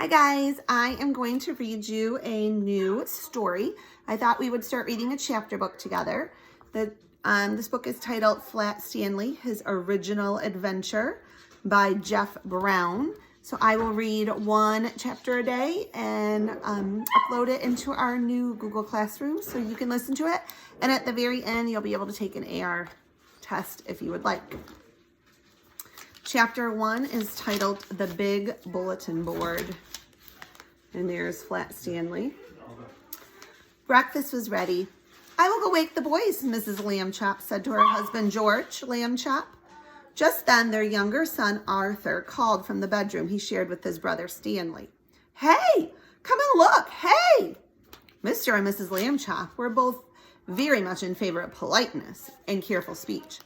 Hi guys, I am going to read you a new story. I thought we would start reading a chapter book together. This book is titled Flat Stanley, His Original Adventure by Jeff Brown. So I will read one chapter a day and upload it into our new Google Classroom so you can listen to it. And at the very end, you'll be able to take an AR test if you would like. Chapter 1 is titled The Big Bulletin Board. And there's Flat Stanley. Breakfast was ready. I will go wake the boys, Mrs. Lambchop said to her husband, George Lambchop. Just then, their younger son, Arthur, called from the bedroom he shared with his brother, Stanley. Hey, come and look, hey! Mr. and Mrs. Lambchop were both very much in favor of politeness and careful speech.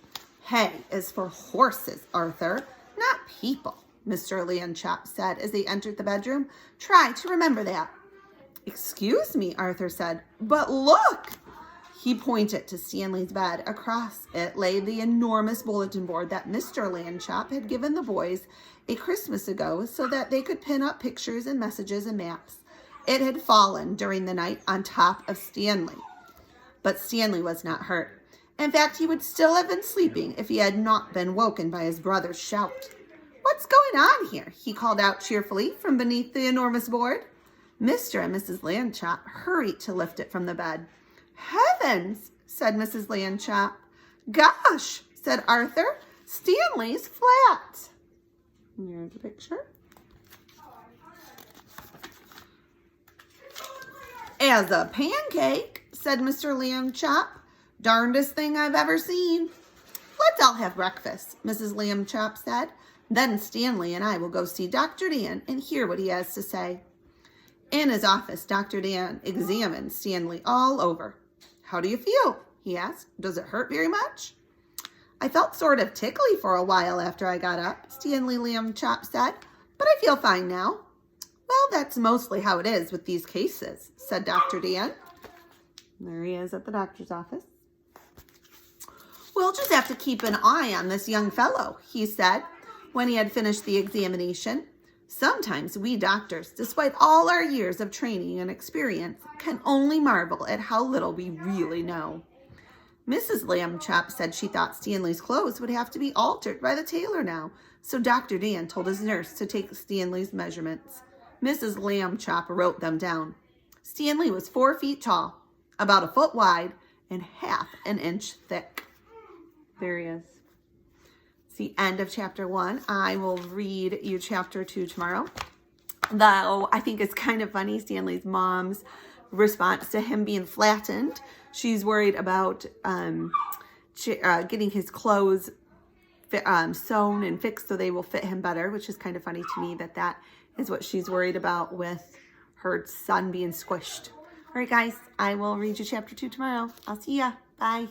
Hay is for horses, Arthur, not people, Mr. Lambchop said as they entered the bedroom. Try to remember that. Excuse me, Arthur said, but look! He pointed to Stanley's bed. Across it lay the enormous bulletin board that Mr. Lambchop had given the boys a Christmas ago so that they could pin up pictures and messages and maps. It had fallen during the night on top of Stanley. But Stanley was not hurt. In fact, he would still have been sleeping if he had not been woken by his brother's shout. What's going on here? He called out cheerfully from beneath the enormous board. Mr. and Mrs. Lambchop hurried to lift it from the bed. Heavens, said Mrs. Lambchop. Gosh, said Arthur, Stanley's flat. Here's the picture. As a pancake, said Mr. Lambchop. Darndest thing I've ever seen. Let's all have breakfast, Mrs. Lambchop said. Then Stanley and I will go see Dr. Dan and hear what he has to say. In his office, Dr. Dan examined Stanley all over. How do you feel? He asked. Does it hurt very much? I felt sort of tickly for a while after I got up, Stanley Lambchop said, but I feel fine now. Well, that's mostly how it is with these cases, said Dr. Dan. There he is at the doctor's office. We'll just have to keep an eye on this young fellow, he said when he had finished the examination. Sometimes we doctors, despite all our years of training and experience, can only marvel at how little we really know. Mrs. Lambchop said she thought Stanley's clothes would have to be altered by the tailor now, so Dr. Dan told his nurse to take Stanley's measurements. Mrs. Lambchop wrote them down. Stanley was 4 feet tall, about a foot wide, and half an inch thick. There he is. It's the end of chapter 1. I will read you chapter 2 tomorrow. Though I think it's kind of funny, Stanley's mom's response to him being flattened. She's worried about getting his clothes sewn and fixed so they will fit him better, which is kind of funny to me that is what she's worried about with her son being squished. All right, guys, I will read you chapter 2 tomorrow. I'll see ya. Bye.